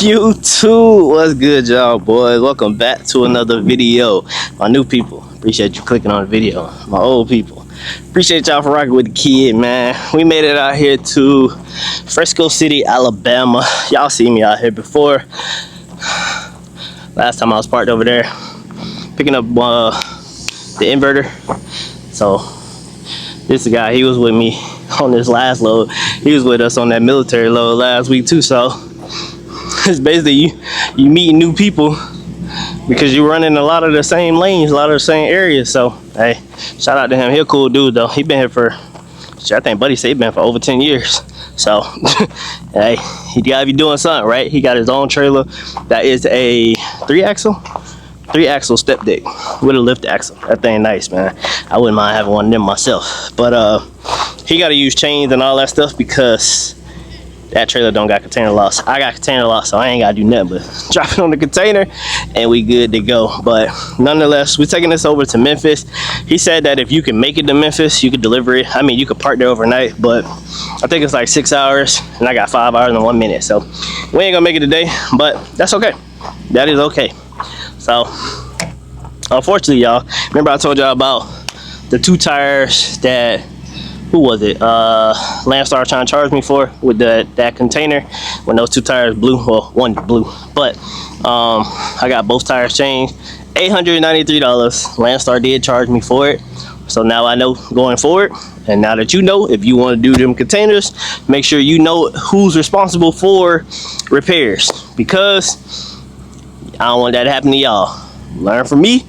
YouTube, what's good, y'all boys? Welcome back to another video. My new people, appreciate you clicking on the video. My old people, appreciate y'all for rocking with the kid, man. We made it out here to Frisco City, Alabama. Y'all seen me out here before. Last time I was parked over there picking up the inverter. So this guy, he was with me on this last load. He was with us on that military load last week too. So it's basically you meeting new people because you're running a lot of the same lanes, a lot of the same areas. So hey, shout out to him. He a cool dude though. He been here for, I think Buddy said he been for over 10 years. So hey, he gotta be doing something, right? He got his own trailer that is a three axle step deck with a lift axle. That thing nice, man. I wouldn't mind having one of them myself. But he gotta use chains and all that stuff because that trailer don't got container locks. I got container locks, so I ain't gotta do nothing but drop it on the container and we good to go. But nonetheless, we're taking this over to Memphis. He said that if you can make it to Memphis, you could deliver it. I mean, you could park there overnight, but I think it's like 6 hours and I got 5 hours and 1 minute. So we ain't gonna make it today, but that's okay. That is okay. So unfortunately, y'all, remember I told y'all about the 2 tires that, who was it? Landstar trying to charge me for with that container when those 2 tires blew. Well, one blew, but I got both tires changed. $893. Landstar did charge me for it. So now I know going forward. And now that you know, if you want to do them containers, make sure you know who's responsible for repairs, because I don't want that to happen to y'all. Learn from me.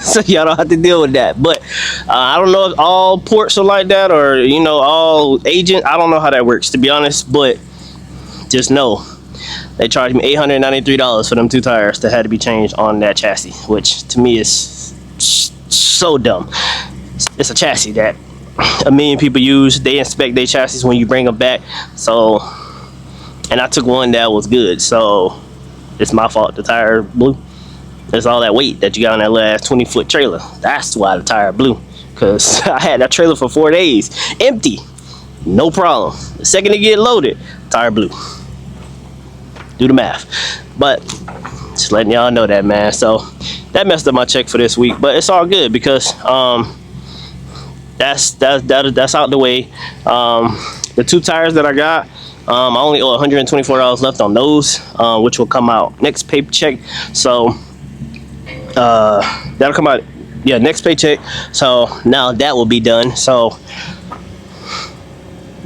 So y'all don't have to deal with that. But I don't know if all ports are like that, or you know, all agent. I don't know how that works, to be honest, but just know they charged me $893 for them 2 tires that had to be changed on that chassis, which to me is so dumb. It's a chassis that a million people use. They inspect their chassis when you bring them back. So, and I took one that was good, so it's my fault the tire blew. It's all that weight that you got on that last 20-foot trailer. That's why the tire blew. Because I had that trailer for 4 days. Empty. No problem. The second it get loaded, tire blew. Do the math. But just letting y'all know that, man. So that messed up my check for this week. But it's all good because that's out the way. The 2 tires that I got, I only owe $124 left on those, which will come out next paycheck. So that'll come out, yeah, next paycheck. So now that will be done. So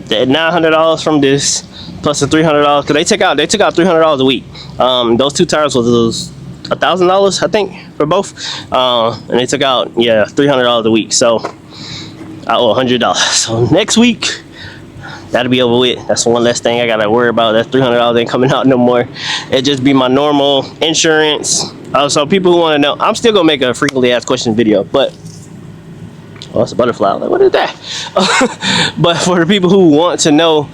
the $900 from this plus the $300, because they took out $300 a week. Those 2 tires was $1,000, I think, for both, and they took out, yeah, $300 a week. So I owe $100. So next week that'll be over with. That's one less thing I gotta worry about. That $300 ain't coming out no more. It just be my normal insurance. So people who want to know, I'm still gonna make a frequently asked questions video, but oh, it's a butterfly. Like, what is that? But for the people who want to know,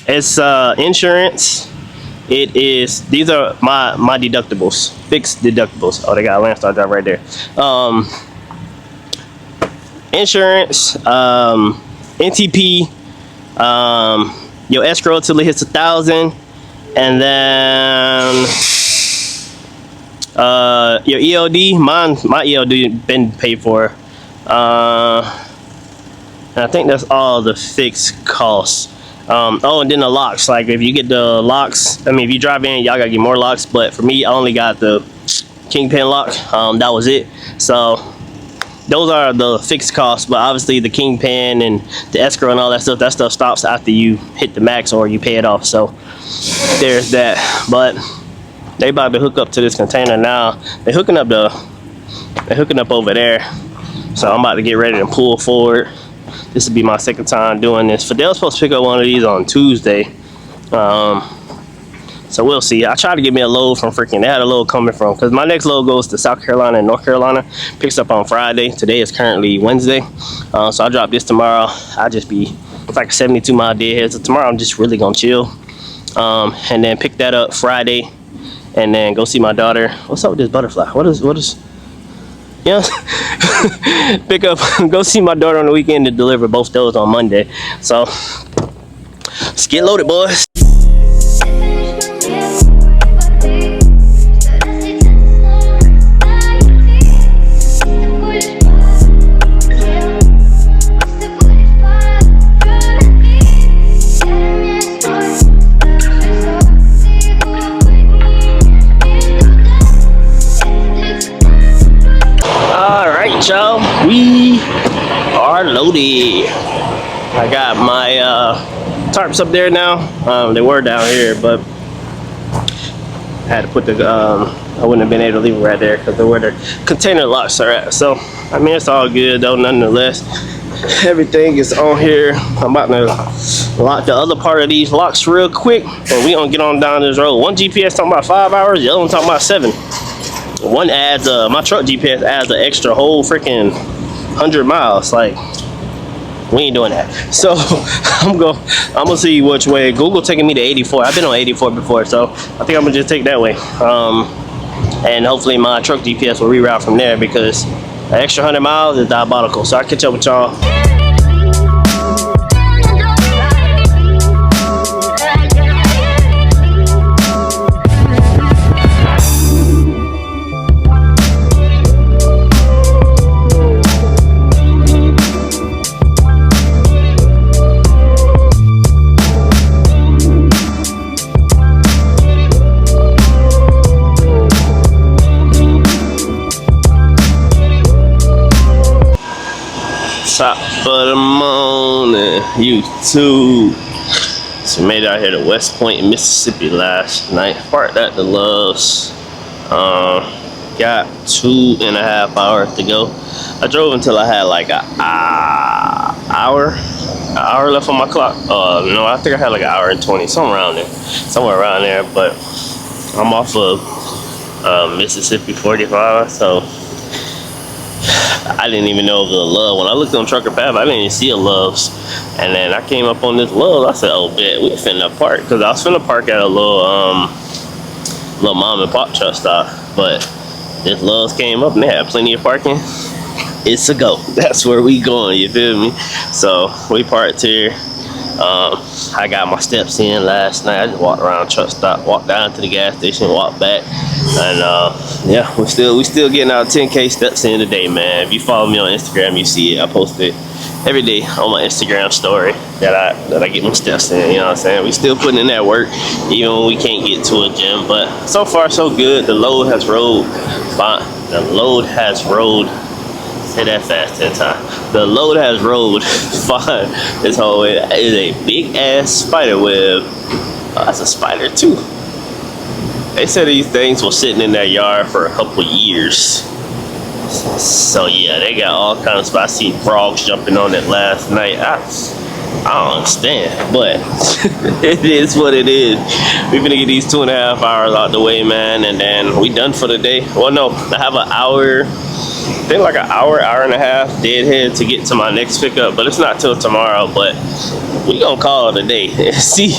it's insurance. It is, these are my deductibles, fixed deductibles. Oh, they got a Landstar drive right there. Insurance, NTP, your escrow till it hits 1,000, and then your ELD. My ELD been paid for, and I think that's all the fixed costs. Oh, and then the locks. Like if you get the locks, I mean, if you drive in, y'all gotta get more locks. But for me, I only got the Kingpin lock. That was it. So those are the fixed costs, but obviously the Kingpin and the escrow and all that stuff stops after you hit the max or you pay it off. So there's that. But they about to hook up to this container now. They're hooking up over there. So I'm about to get ready to pull forward. This will be my second time doing this. Fidel's supposed to pick up one of these on Tuesday. So we'll see. I tried to get me a load from freaking, they had a load coming from, because my next load goes to South Carolina and North Carolina, picks up on Friday. Today is currently Wednesday. So I'll drop this tomorrow. I'll just be, it's like a 72-mile deadhead. So tomorrow I'm just really gonna chill. And then pick that up Friday and then go see my daughter. What's up with this butterfly? What is You know, pick up, go see my daughter on the weekend to deliver both those on Monday. So let's get loaded, boys. Alright, y'all, we are loaded. I got my tarps up there now. They were down here, but I had to put the I wouldn't have been able to leave it right there because of where the container locks are at. So I mean, it's all good though, nonetheless. Everything is on here. I'm about to lock the other part of these locks real quick, and we gonna get on down this road. One GPS talking about 5 hours, the other one talking about 7. One adds my truck GPS adds an extra whole freaking 100 miles. Like, we ain't doing that. So I'm gonna see which way. Google taking me to 84. I've been on 84 before, so I think I'm gonna just take that way. And hopefully my truck GPS will reroute from there, because the extra 100 miles is diabolical. So I'll catch up with y'all. Top of the morning, YouTube. So made it out here to West Point in Mississippi last night. Parked at the Loves. Got 2.5 hours to go. I drove until I had like an hour left on my clock. No, I think I had like an hour and 20, somewhere around there. But I'm off of Mississippi 45, so I didn't even know of the Love. When I looked on Trucker Path, I didn't even see a Love's. And then I came up on this Love. I said, oh, bet, we finna park. Because I was finna park at a little mom and pop truck stop. But this Love's came up and they had plenty of parking. It's a go. That's where we going, you feel me? So we parked here. I got my steps in last night. I just walked around truck stop, walked down to the gas station, walked back, and yeah, we still getting our 10K steps in today, man. If you follow me on Instagram, you see it. I post it every day on my Instagram story that I get my steps in. You know what I'm saying? We still putting in that work, even when we can't get to a gym. But so far so good. The load has rolled fine. The load has rolled. Say that fast 10 times. The load has rolled fine. This whole way is a big ass spider web. Oh, that's a spider too. They said these things were sitting in their yard for a couple years. So yeah, they got all kinds of spots. I seen frogs jumping on it last night. I don't understand, but it is what it is. We're gonna get these 2.5 hours out the way, man, and then we done for the day. Well, no, I have an hour. I think like an hour and a half deadhead to get to my next pickup, but it's not till tomorrow. But we gonna call it a day and see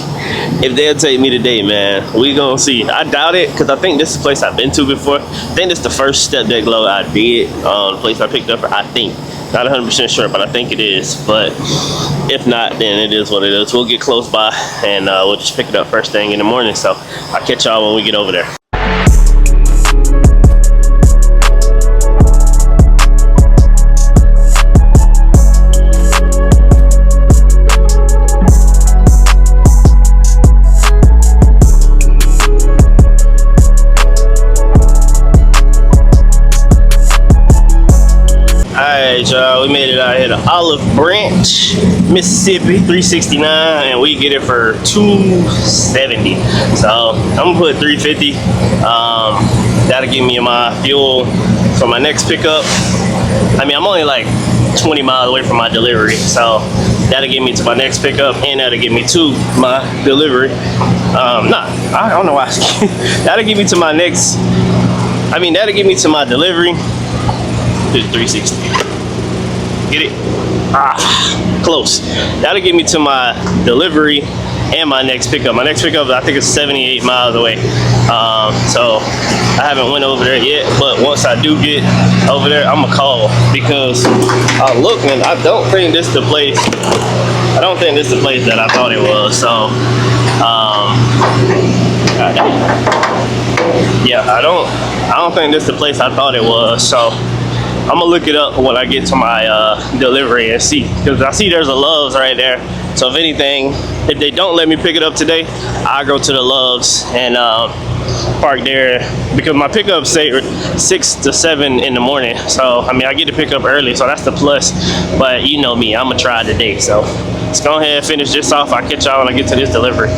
if they'll take me today, man. We gonna see. I doubt it, because I think this is a place I've been to before. I think this is the first step deck load I did on the place I picked up. I think, not 100% sure, but I think it is. But if not, then it is what it is. We'll get close by and we'll just pick it up first thing in the morning. So I'll catch y'all when we get over there. Alright, y'all, we made it out here to Olive Branch, Mississippi, 369, and we get it for $2.70. So I'm gonna put $3.50. That'll give me my fuel for my next pickup. I mean, I'm only like 20 miles away from my delivery, so that'll get me to my next pickup, and that'll get me to my delivery. I don't know why. That'll get me to my next. I mean, that'll get me to my delivery. 360. Get it? Close. That'll get me to my delivery and my next pickup. My next pickup, I think, is 78 miles away. So I haven't went over there yet, but once I do get over there, I'm gonna call, because look, man, I don't think this is the place. I don't think this is the place that I thought it was. So yeah, I don't think this is the place I thought it was. So I'm gonna look it up when I get to my delivery and see, because I see there's a Love's right there. So if anything, if they don't let me pick it up today, I'll go to the Love's and park there, because my pickups say 6 to 7 in the morning. So I mean, I get to pick up early, so that's the plus. But you know me, I'm gonna try today. So let's go ahead and finish this off. I'll catch y'all when I get to this delivery.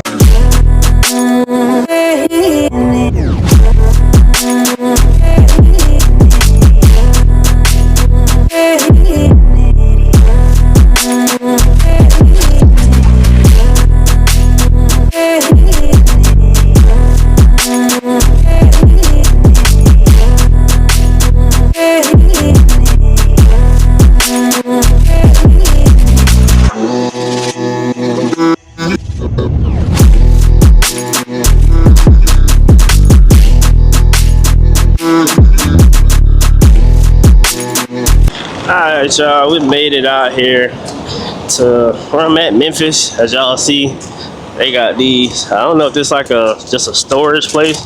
Alright, y'all, we made it out here to where I'm at, Memphis. As y'all see, they got these, I don't know if this is like just a storage place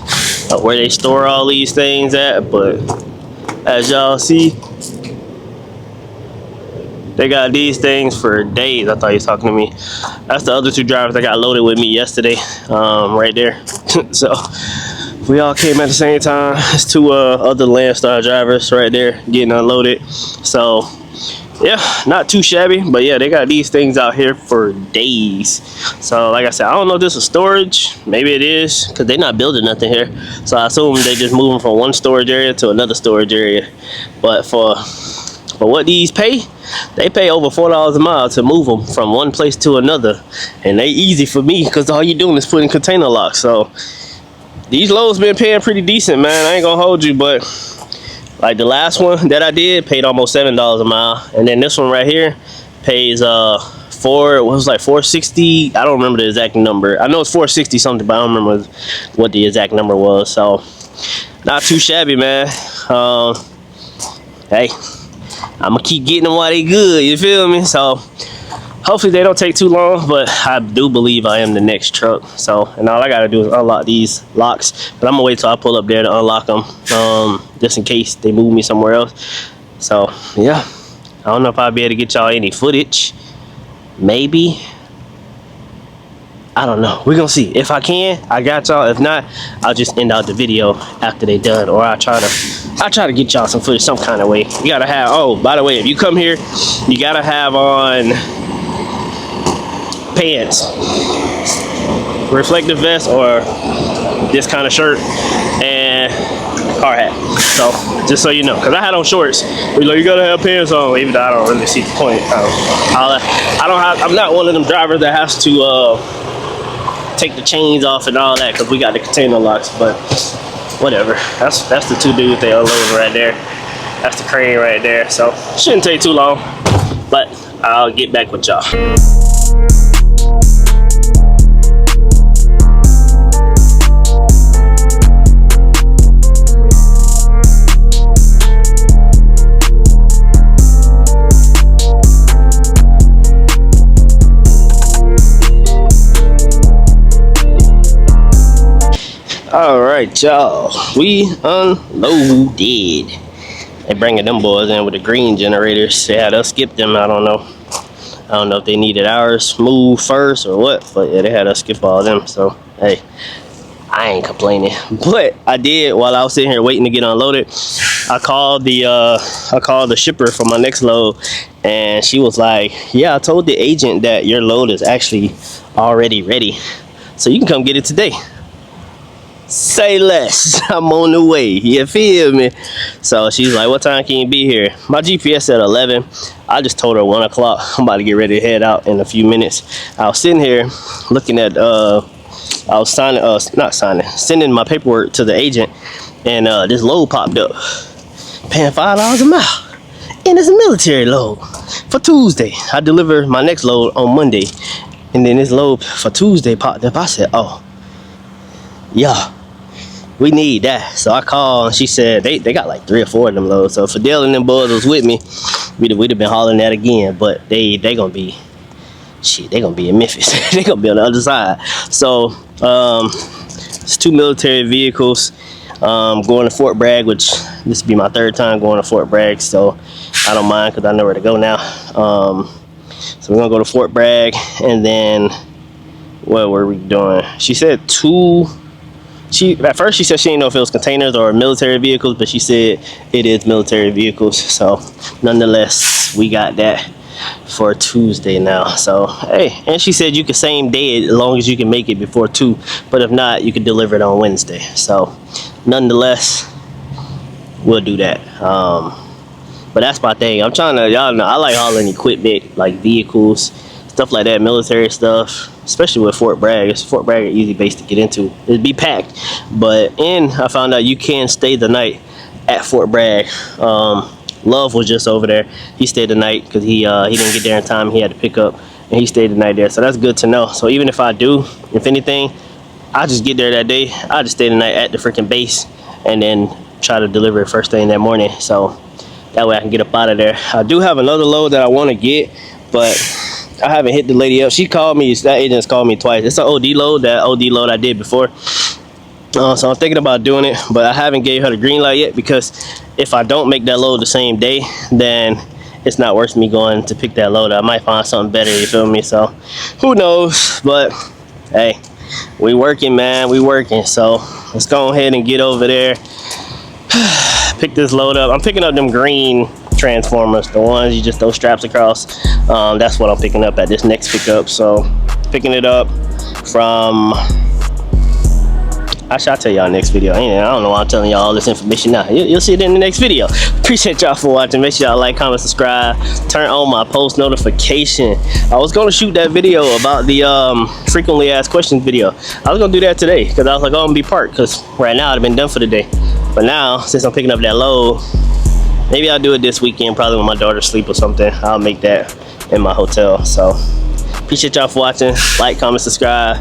where they store all these things at, but as y'all see, they got these things for days. I thought he was talking to me. That's the other two drivers that got loaded with me yesterday, right there. So we all came at the same time. It's two other Landstar drivers right there getting unloaded. So yeah, not too shabby, but yeah, they got these things out here for days. So like I said, I don't know if this is storage. Maybe it is, because they're not building nothing here. So I assume they just moving from one storage area to another storage area. But for what these pay, they pay over $4 a mile to move them from one place to another. And they easy for me, because all you doing is putting container locks. So these loads been paying pretty decent, man. I ain't gonna hold you, but like the last one that I did paid almost $7 a mile, and then this one right here pays $460. I don't remember the exact number. I know it's 460 something, but I don't remember what the exact number was. So not too shabby, man. Hey, I'm gonna keep getting them while they good, you feel me? So hopefully they don't take too long, but I do believe I am the next truck. So, and all I gotta do is unlock these locks, but I'm gonna wait till I pull up there to unlock them, just in case they move me somewhere else. So yeah, I don't know if I'll be able to get y'all any footage. Maybe, I don't know. We're gonna see. If I can, I got y'all. If not, I'll just end out the video after they done, or I'll try to get y'all some footage some kind of way. You gotta have, oh, by the way, if you come here, you gotta have on pants, reflective vest, or this kind of shirt, and hard hat. So just so you know, because I had on shorts. Like, you gotta have pants on, even though I don't really see the point. I'm not one of them drivers that has to take the chains off and all that, because we got the container locks. But whatever. That's the two dudes they unloading right there. That's the crane right there. So shouldn't take too long, but I'll get back with y'all. Alright, y'all, we unloaded. They bringing them boys in with the green generators. They had us skip them. I don't know if they needed ours moved first or what, but yeah, they had us skip all them. So hey, I ain't complaining. But I did, while I was sitting here waiting to get unloaded, I called the shipper for my next load, and she was like, yeah, I told the agent that your load is actually already ready, so you can come get it today. Say less. I'm on the way, you feel me? So she's like, what time can you be here? My GPS said 11. I just told her 1 o'clock. I'm about to get ready to head out in a few minutes. I was sitting here looking at I was sending my paperwork to the agent, and this load popped up, paying $5 a mile, and it's a military load for Tuesday. I deliver my next load on Monday, And then this load for Tuesday popped up. I said, oh, yeah, we need that. So I called and she said they got like 3 or 4 of them loads. So if Fidel and them boys was with me, we'd have been hauling that again. But they gonna be, shit, they gonna be in Memphis. They gonna be on the other side. So it's 2 military vehicles going to Fort Bragg, which this will be my 3rd time going to Fort Bragg. So I don't mind because I know where to go now. So we're gonna go to Fort Bragg, and then what were we doing? She said 2. At first she said she didn't know if it was containers or military vehicles, but she said it is military vehicles. So nonetheless, we got that for Tuesday now. So hey, and she said you can same day as long as you can make it before 2, but if not, you can deliver it on Wednesday. So nonetheless, we'll do that. But that's my thing. I'm trying to, y'all know, I like hauling equipment, like vehicles, stuff like that, military stuff, especially with Fort Bragg. Fort Bragg is an easy base to get into. It'd be packed, and I found out you can stay the night at Fort Bragg. Love was just over there. He stayed the night because he didn't get there in time. He had to pick up, and he stayed the night there. So that's good to know. So even if I do, if anything, I just get there that day. I just stay the night at the freaking base, and then try to deliver it first thing that morning. So that way I can get up out of there. I do have another load that I want to get, but I haven't hit the lady up. She called me. That agent's called me twice. It's an OD load. That OD load I did before. So I'm thinking about doing it, but I haven't gave her the green light yet, because if I don't make that load the same day, then it's not worth me going to pick that load. I might find something better, you feel me? So who knows? But hey, we working, man. We working. So let's go ahead and get over there. Pick this load up. I'm picking up them green transformers, the ones you just throw straps across. That's what I'm picking up at this next pickup. So picking it up from, I shall tell y'all next video. I don't know why I'm telling y'all all this information now. You'll see it in the next video. Appreciate y'all for watching. Make sure y'all like, comment, subscribe, turn on my post notification. I was gonna shoot that video about the frequently asked questions video. I was gonna do that today because I was like, oh, I'm gonna be parked, because right now I've been done for the day. But now, since I'm picking up that load, maybe I'll do it this weekend, probably when my daughter's asleep or something. I'll make that in my hotel. So appreciate y'all for watching. Like, comment, subscribe.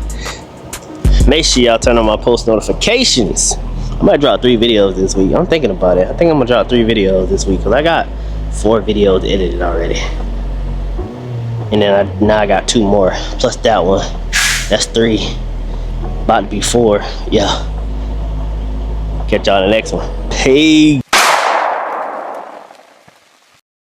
Make sure y'all turn on my post notifications. I might drop 3 videos this week. I'm thinking about it. I think I'm gonna drop 3 videos this week, because I got 4 videos edited already. And then now I got 2 more, plus that one. That's 3. About to be 4. Yeah. Catch y'all in the next one. Peace.